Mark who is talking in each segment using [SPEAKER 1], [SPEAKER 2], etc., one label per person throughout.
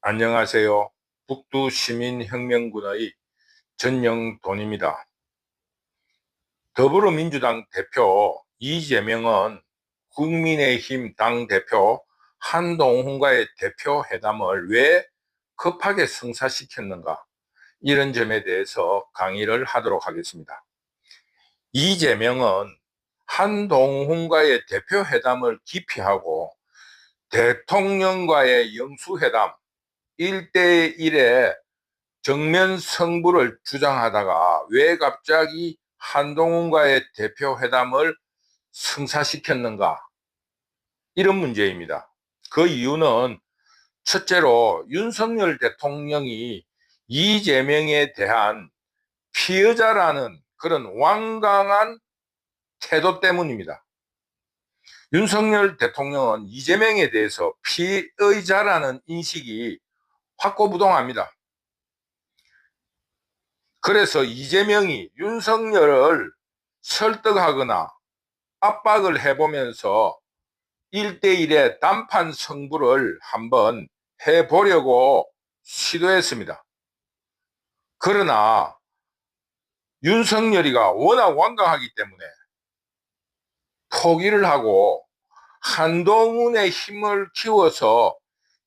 [SPEAKER 1] 안녕하세요. 북두시민혁명군의 전영돈입니다. 더불어민주당 대표 이재명은 국민의힘 당대표 한동훈과의 대표회담을 왜 급하게 성사시켰는가, 이런 점에 대해서 강의를 하도록 하겠습니다. 이재명은 한동훈과의 대표회담을 기피하고 대통령과의 영수회담 1대1의 정면 승부를 주장하다가 왜 갑자기 한동훈과의 대표회담을 성사시켰는가, 이런 문제입니다. 그 이유는 첫째로 윤석열 대통령이 이재명에 대한 피의자라는 그런 완강한 태도 때문입니다. 윤석열 대통령은 이재명에 대해서 피의자라는 인식이 확고부동합니다. 그래서 이재명이 윤석열을 설득하거나 압박을 해보면서 1대1의 단판 승부를 한번 해보려고 시도했습니다. 그러나 윤석열이가 워낙 완강하기 때문에 포기를 하고 한동훈의 힘을 키워서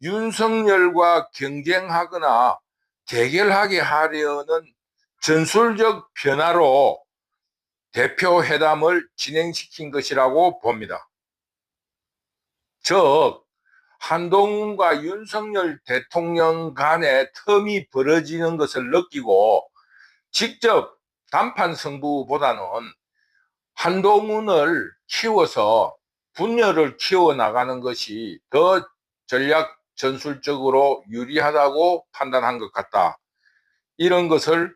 [SPEAKER 1] 윤석열과 경쟁하거나 대결하게 하려는 전술적 변화로 대표회담을 진행시킨 것이라고 봅니다. 즉, 한동훈과 윤석열 대통령 간의 텀이 벌어지는 것을 느끼고 직접 단판 승부보다는 한동훈을 키워서 분열을 키워나가는 것이 더 전략 전술적으로 유리하다고 판단한 것 같다, 이런 것을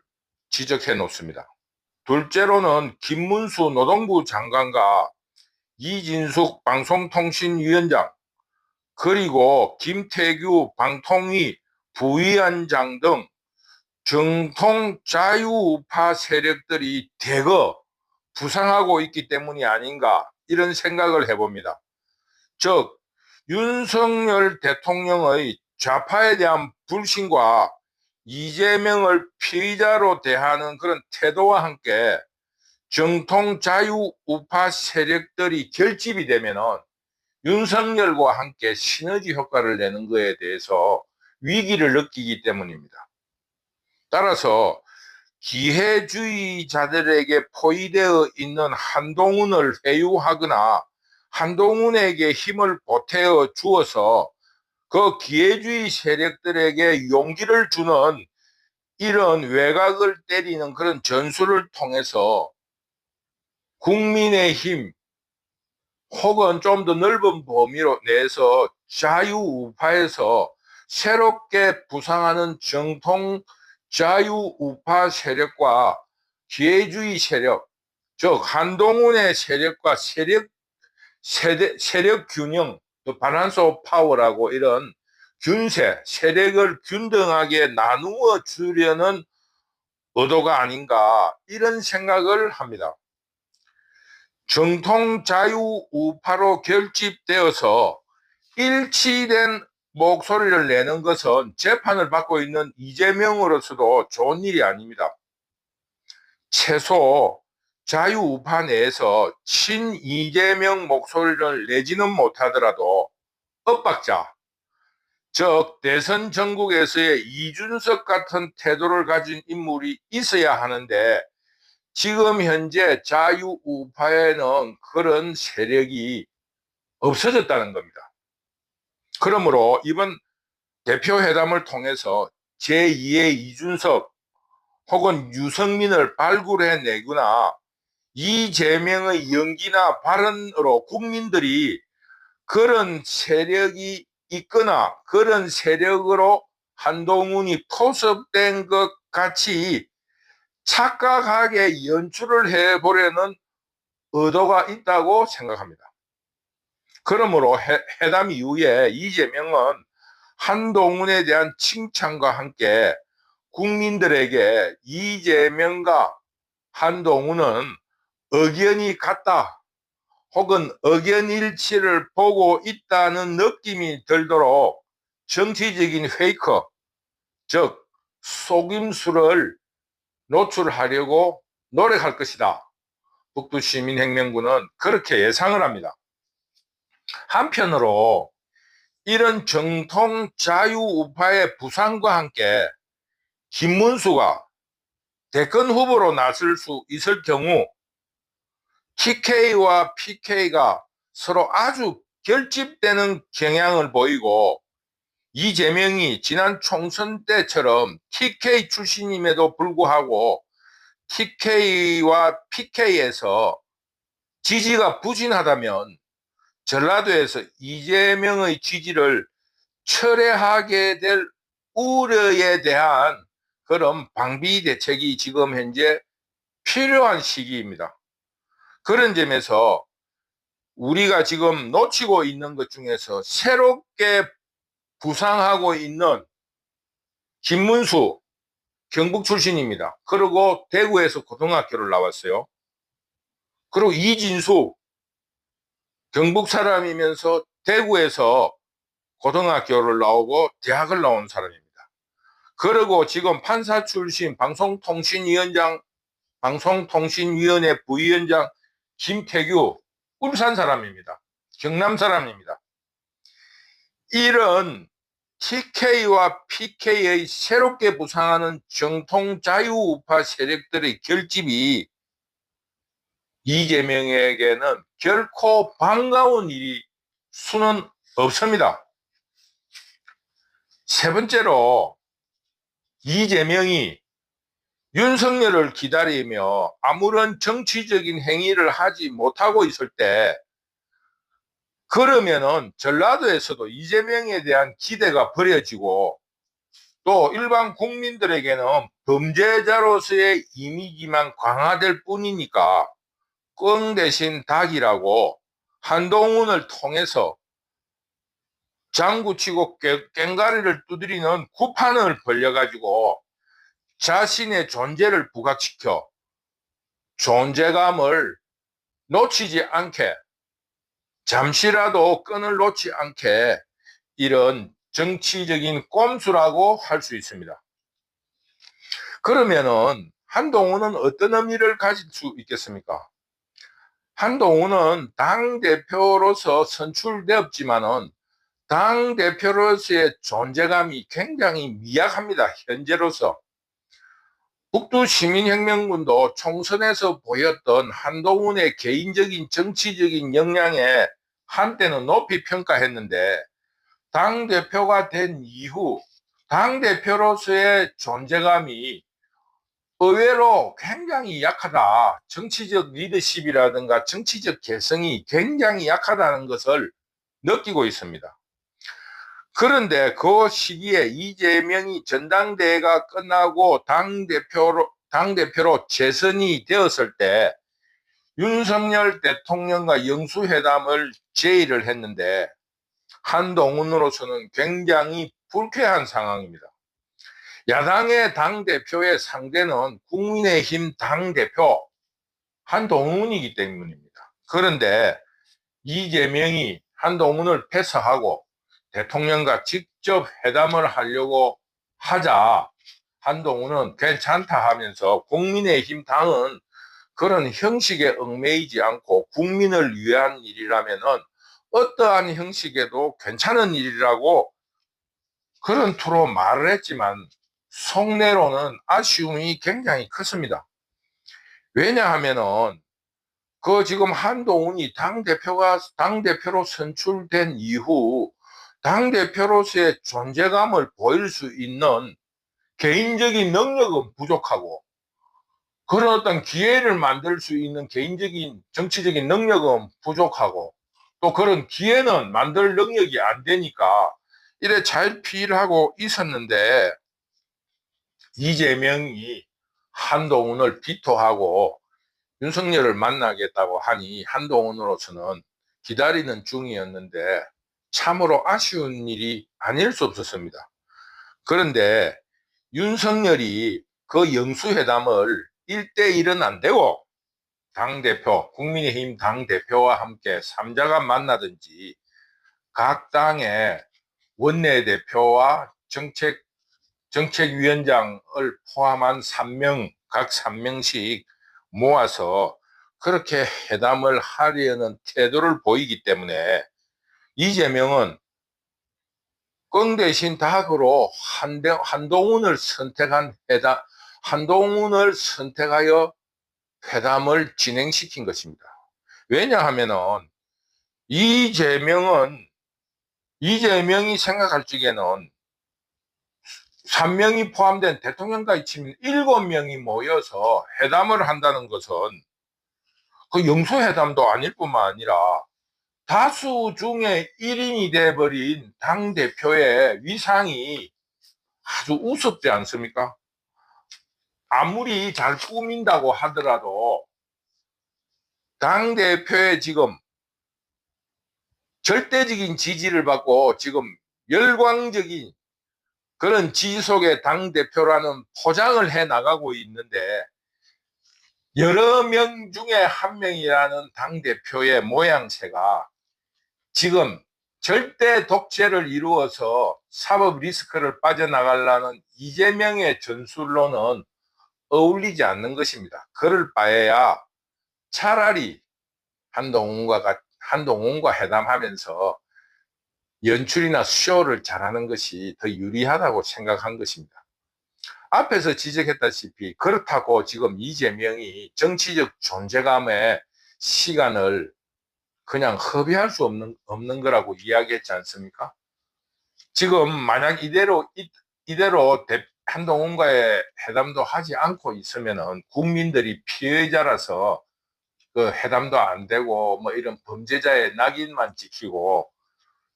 [SPEAKER 1] 지적해 놓습니다. 둘째로는 김문수 노동부 장관과 이진숙 방송통신위원장, 그리고 김태규 방통위 부위원장 등 정통 자유우파 세력들이 대거 부상하고 있기 때문이 아닌가, 이런 생각을 해봅니다. 즉, 윤석열 대통령의 좌파에 대한 불신과 이재명을 피의자로 대하는 그런 태도와 함께 정통 자유우파 세력들이 결집이 되면은 윤석열과 함께 시너지 효과를 내는 것에 대해서 위기를 느끼기 때문입니다. 따라서 기회주의자들에게 포위되어 있는 한동훈을 회유하거나 한동훈에게 힘을 보태어 주어서 그 기회주의 세력들에게 용기를 주는 이런 외곽을 때리는 그런 전술을 통해서 국민의힘 혹은 좀 더 넓은 범위로 내서 자유우파에서 새롭게 부상하는 정통 자유우파 세력과 기회주의 세력, 즉 한동훈의 세력과 세력 균형, 또 바란스 오브 파워라고, 이런 균세, 세력을 균등하게 나누어 주려는 의도가 아닌가, 이런 생각을 합니다. 정통 자유우파로 결집되어서 일치된 목소리를 내는 것은 재판을 받고 있는 이재명으로서도 좋은 일이 아닙니다. 최소 자유우파 내에서 친이재명 목소리를 내지는 못하더라도 엇박자, 즉 대선 전국에서의 이준석 같은 태도를 가진 인물이 있어야 하는데, 지금 현재 자유우파에는 그런 세력이 없어졌다는 겁니다. 그러므로 이번 대표회담을 통해서 제2의 이준석 혹은 유승민을 발굴해내거나 이재명의 연기나 발언으로 국민들이 그런 세력이 있거나 그런 세력으로 한동훈이 포섭된 것 같이 착각하게 연출을 해보려는 의도가 있다고 생각합니다. 그러므로 회담 이후에 이재명은 한동훈에 대한 칭찬과 함께 국민들에게 이재명과 한동훈은 의견이 같다 혹은 의견일치를 보고 있다는 느낌이 들도록 정치적인 페이커, 즉 속임수를 노출하려고 노력할 것이다. 북두시민혁명군은 그렇게 예상을 합니다. 한편으로 이런 정통 자유우파의 부상과 함께 김문수가 대권 후보로 나설 수 있을 경우 TK와 PK가 서로 아주 결집되는 경향을 보이고, 이재명이 지난 총선 때처럼 TK 출신임에도 불구하고 TK와 PK에서 지지가 부진하다면 전라도에서 이재명의 지지를 철회하게 될 우려에 대한 그런 방비 대책이 지금 현재 필요한 시기입니다. 그런 점에서 우리가 지금 놓치고 있는 것 중에서 새롭게 부상하고 있는 김문수, 경북 출신입니다. 그리고 대구에서 고등학교를 나왔어요. 그리고 이진수, 경북 사람이면서 대구에서 고등학교를 나오고 대학을 나온 사람입니다. 그리고 지금 판사 출신 방송통신위원회 부위원장 김태규, 울산 사람입니다. 경남 사람입니다. 이런 TK와 PK의 새롭게 부상하는 정통 자유우파 세력들의 결집이 이재명에게는 결코 반가운 일이 수는 없습니다. 세 번째로, 이재명이 윤석열을 기다리며 아무런 정치적인 행위를 하지 못하고 있을 때, 그러면은 전라도에서도 이재명에 대한 기대가 버려지고, 또 일반 국민들에게는 범죄자로서의 이미지만 강화될 뿐이니까 꽝 대신 닭이라고 한동훈을 통해서 장구치고 꽹가리를 두드리는 구판을 벌려가지고 자신의 존재를 부각시켜 존재감을 놓치지 않게, 잠시라도 끈을 놓지 않게, 이런 정치적인 꼼수라고 할 수 있습니다. 그러면은 한동훈은 어떤 의미를 가질 수 있겠습니까? 한동훈은 당대표로서 선출되었지만은 당대표로서의 존재감이 굉장히 미약합니다. 현재로서. 북두시민혁명군도 총선에서 보였던 한동훈의 개인적인 정치적인 역량에 한때는 높이 평가했는데, 당대표가 된 이후 당대표로서의 존재감이 의외로 굉장히 약하다. 정치적 리더십이라든가 정치적 개성이 굉장히 약하다는 것을 느끼고 있습니다. 그런데 그 시기에 이재명이 전당대회가 끝나고 당대표로 재선이 되었을 때 윤석열 대통령과 영수회담을 제의를 했는데, 한동훈으로서는 굉장히 불쾌한 상황입니다. 야당의 당대표의 상대는 국민의힘 당대표 한동훈이기 때문입니다. 그런데 이재명이 한동훈을 패스하고 대통령과 직접 회담을 하려고 하자 한동훈은 괜찮다 하면서, 국민의힘 당은 그런 형식에 얽매이지 않고 국민을 위한 일이라면은 어떠한 형식에도 괜찮은 일이라고 그런 투로 말을 했지만, 속내로는 아쉬움이 굉장히 컸습니다. 왜냐하면은 그 지금 한동훈이 당대표로 선출된 이후 당대표로서의 존재감을 보일 수 있는 개인적인 능력은 부족하고, 그런 어떤 기회를 만들 수 있는 개인적인 정치적인 능력은 부족하고, 또 그런 기회는 만들 능력이 안 되니까 이래 잘 피일하고 있었는데, 이재명이 한동훈을 비토하고 윤석열을 만나겠다고 하니 한동훈으로서는 기다리는 중이었는데 참으로 아쉬운 일이 아닐 수 없었습니다. 그런데 윤석열이 그 영수회담을 1대1은 안 되고 당대표, 국민의힘 당대표와 함께 3자가 만나든지 각 당의 원내대표와 정책위원장을 포함한 3명, 각 3명씩 모아서 그렇게 회담을 하려는 태도를 보이기 때문에 이재명은 끙 대신 닭으로 한동훈을 선택하여 회담을 진행시킨 것입니다. 왜냐하면은 이재명이 생각할 적에는 3명이 포함된 대통령까지 치면 7명이 모여서 회담을 한다는 것은 그 영수회담도 아닐 뿐만 아니라 다수 중에 1인이 돼버린 당대표의 위상이 아주 우습지 않습니까? 아무리 잘 꾸민다고 하더라도 당대표의 지금 절대적인 지지를 받고 지금 열광적인 그런 지지 속에 당대표라는 포장을 해 나가고 있는데 여러 명 중에 한 명이라는 당대표의 모양새가 지금 절대 독재를 이루어서 사법 리스크를 빠져나가려는 이재명의 전술로는 어울리지 않는 것입니다. 그럴 바에야 차라리 한동훈과 회담하면서 연출이나 쇼를 잘하는 것이 더 유리하다고 생각한 것입니다. 앞에서 지적했다시피 그렇다고 지금 이재명이 정치적 존재감의 시간을 그냥 허비할 수 없는 거라고 이야기했지 않습니까? 지금 만약 이대로 한동훈과의 회담도 하지 않고 있으면은 국민들이 피해자라서 그 회담도 안 되고 뭐 이런 범죄자의 낙인만 찍히고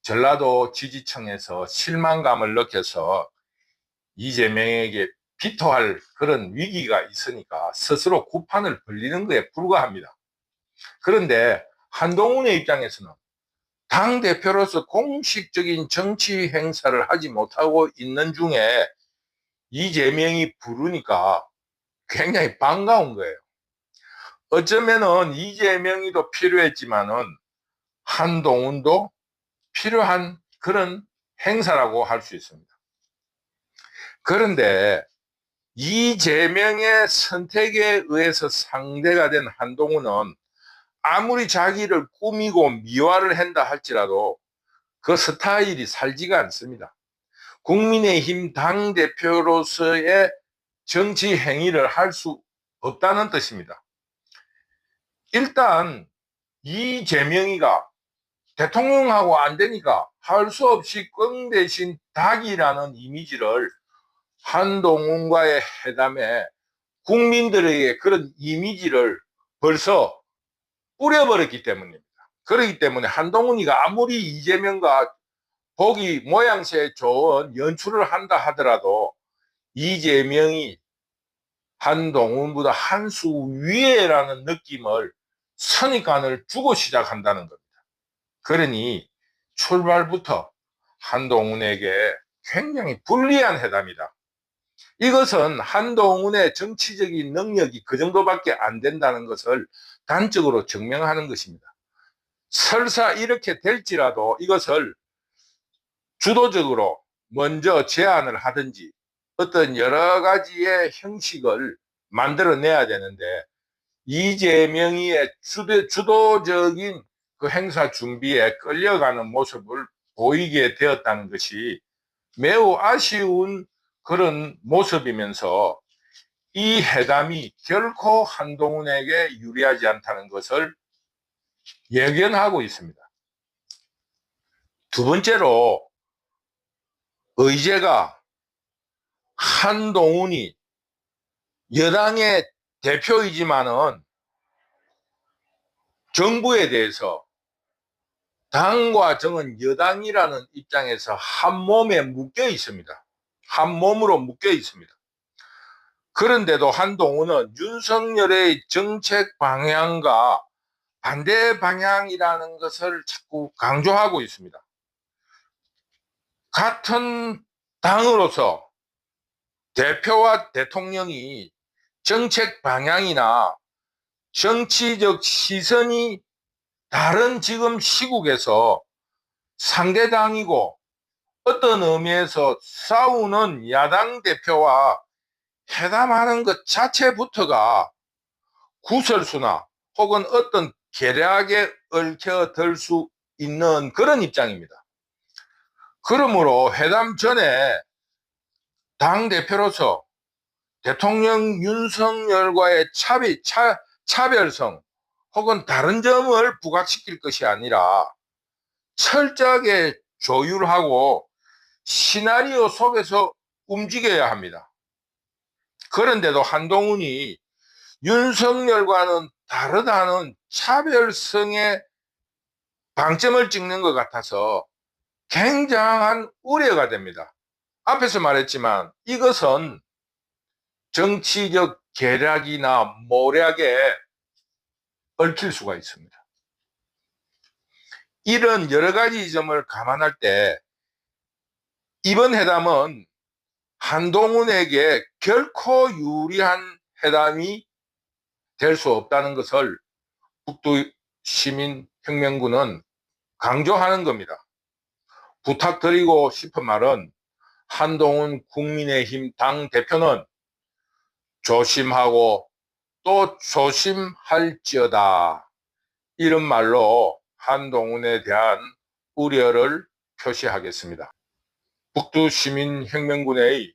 [SPEAKER 1] 전라도 지지층에서 실망감을 느껴서 이재명에게 비토할 그런 위기가 있으니까 스스로 구판을 벌리는 것에 불과합니다. 그런데 한동훈의 입장에서는 당대표로서 공식적인 정치 행사를 하지 못하고 있는 중에 이재명이 부르니까 굉장히 반가운 거예요. 어쩌면은 이재명이도 필요했지만은 한동훈도 필요한 그런 행사라고 할 수 있습니다. 그런데 이재명의 선택에 의해서 상대가 된 한동훈은 아무리 자기를 꾸미고 미화를 한다 할지라도 그 스타일이 살지가 않습니다. 국민의힘 당대표로서의 정치 행위를 할 수 없다는 뜻입니다. 일단 이재명이가 대통령하고 안 되니까 할 수 없이 끙 대신 닭이라는 이미지를 한동훈과의 회담에 국민들에게 그런 이미지를 벌써 뿌려버렸기 때문입니다. 그렇기 때문에 한동훈이가 아무리 이재명과 보기 모양새 좋은 연출을 한다 하더라도 이재명이 한동훈보다 한 수 위에라는 느낌을 선입관을 주고 시작한다는 겁니다. 그러니 출발부터 한동훈에게 굉장히 불리한 회담이다. 이것은 한동훈의 정치적인 능력이 그 정도밖에 안 된다는 것을 단적으로 증명하는 것입니다. 설사 이렇게 될지라도 이것을 주도적으로 먼저 제안을 하든지 어떤 여러 가지의 형식을 만들어내야 되는데 이재명이의 주도적인 그 행사 준비에 끌려가는 모습을 보이게 되었다는 것이 매우 아쉬운 그런 모습이면서 이 회담이 결코 한동훈에게 유리하지 않다는 것을 예견하고 있습니다. 두 번째로 의제가 한동훈이 여당의 대표이지만은 정부에 대해서 당과 정은 여당이라는 입장에서 한 몸에 묶여 있습니다. 한 몸으로 묶여 있습니다. 그런데도 한동훈은 윤석열의 정책 방향과 반대 방향이라는 것을 자꾸 강조하고 있습니다. 같은 당으로서 대표와 대통령이 정책 방향이나 정치적 시선이 다른 지금 시국에서 상대당이고 어떤 의미에서 싸우는 야당 대표와 회담하는 것 자체부터가 구설수나 혹은 어떤 계략에 얽혀들 수 있는 그런 입장입니다. 그러므로 회담 전에 당대표로서 대통령 윤석열과의 차별성 혹은 다른 점을 부각시킬 것이 아니라 철저하게 조율하고 시나리오 속에서 움직여야 합니다. 그런데도 한동훈이 윤석열과는 다르다는 차별성의 방점을 찍는 것 같아서 굉장한 우려가 됩니다. 앞에서 말했지만 이것은 정치적 계략이나 모략에 얽힐 수가 있습니다. 이런 여러 가지 점을 감안할 때 이번 회담은 한동훈에게 결코 유리한 회담이 될 수 없다는 것을 북두시민혁명군은 강조하는 겁니다. 부탁드리고 싶은 말은 한동훈 국민의힘 당대표는 조심하고 또 조심할지어다, 이런 말로 한동훈에 대한 우려를 표시하겠습니다. 북두시민혁명군의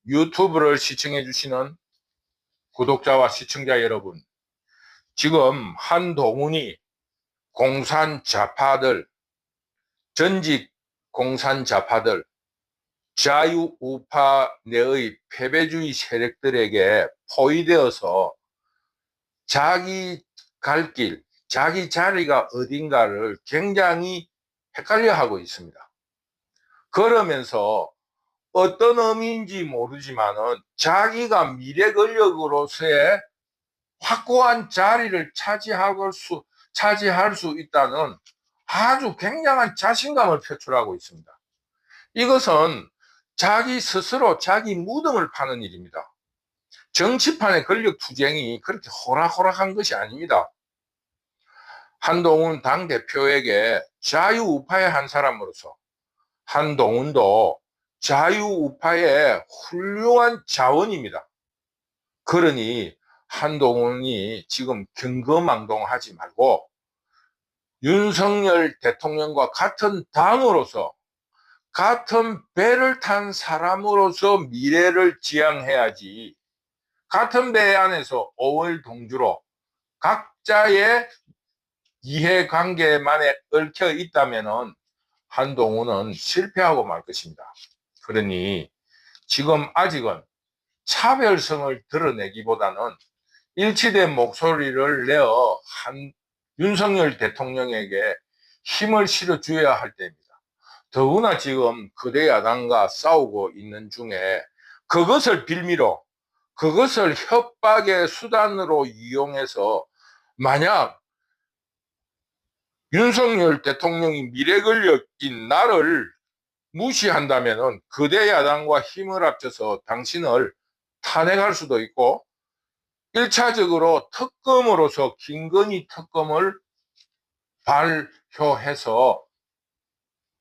[SPEAKER 1] 유튜브를 시청해 주시는 구독자와 시청자 여러분, 지금 한동훈이 공산좌파들, 전직 공산좌파들, 자유우파 내의 패배주의 세력들에게 포위되어서 자기 갈 길, 자기 자리가 어딘가를 굉장히 헷갈려 하고 있습니다. 그러면서 어떤 의미인지 모르지만은 자기가 미래 권력으로서의 확고한 자리를 차지할 수 있다는 아주 굉장한 자신감을 표출하고 있습니다. 이것은 자기 스스로 자기 무덤을 파는 일입니다. 정치판의 권력 투쟁이 그렇게 호락호락한 것이 아닙니다. 한동훈 당대표에게 자유우파의 한 사람으로서 한동훈도 자유우파의 훌륭한 자원입니다. 그러니 한동훈이 지금 경거망동하지 말고 윤석열 대통령과 같은 당으로서 같은 배를 탄 사람으로서 미래를 지향해야지, 같은 배 안에서 오월동주로 각자의 이해관계만에 얽혀 있다면 한동훈은 실패하고 말 것입니다. 그러니 지금 아직은 차별성을 드러내기보다는 일치된 목소리를 내어 윤석열 대통령에게 힘을 실어줘야 할 때입니다. 더구나 지금 거대 야당과 싸우고 있는 중에 그것을 빌미로, 그것을 협박의 수단으로 이용해서 만약 윤석열 대통령이 미래 권력인 나를 무시한다면 거대 야당과 힘을 합쳐서 당신을 탄핵할 수도 있고 1차적으로 특검으로서 김건희 특검을 발효해서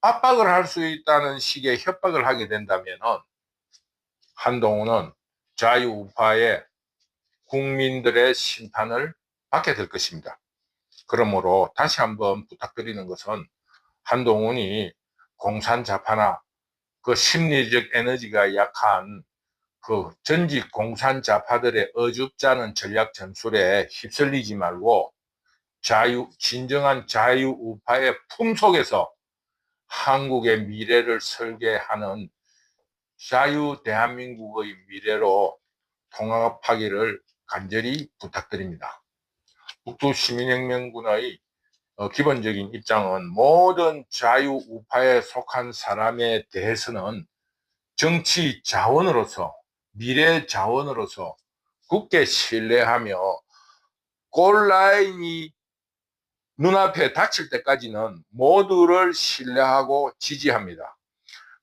[SPEAKER 1] 압박을 할 수 있다는 식의 협박을 하게 된다면 한동훈은 자유우파의 국민들의 심판을 받게 될 것입니다. 그러므로 다시 한번 부탁드리는 것은 한동훈이 공산좌파나 그 심리적 에너지가 약한 그 전직 공산좌파들의 어줍잖은 전략 전술에 휩쓸리지 말고 진정한 자유우파의 품속에서 한국의 미래를 설계하는 자유 대한민국의 미래로 통합하기를 간절히 부탁드립니다. 북두시민혁명군의 기본적인 입장은 모든 자유우파에 속한 사람에 대해서는 정치 자원으로서, 미래 자원으로서 굳게 신뢰하며 골라인이 눈앞에 닥칠 때까지는 모두를 신뢰하고 지지합니다.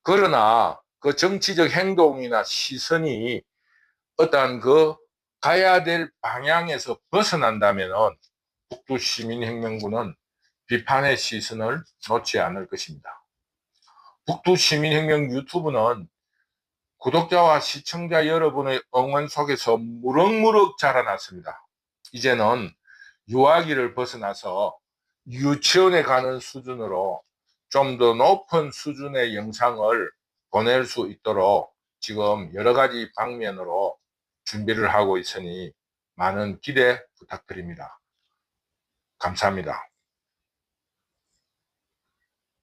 [SPEAKER 1] 그러나 그 정치적 행동이나 시선이 어떤 그 가야 될 방향에서 벗어난다면 북두시민혁명군은 비판의 시선을 놓지 않을 것입니다. 북두시민혁명 유튜브는 구독자와 시청자 여러분의 응원 속에서 무럭무럭 자라났습니다. 이제는 유아기를 벗어나서 유치원에 가는 수준으로 좀 더 높은 수준의 영상을 보낼 수 있도록 지금 여러 가지 방면으로 준비를 하고 있으니 많은 기대 부탁드립니다. 감사합니다.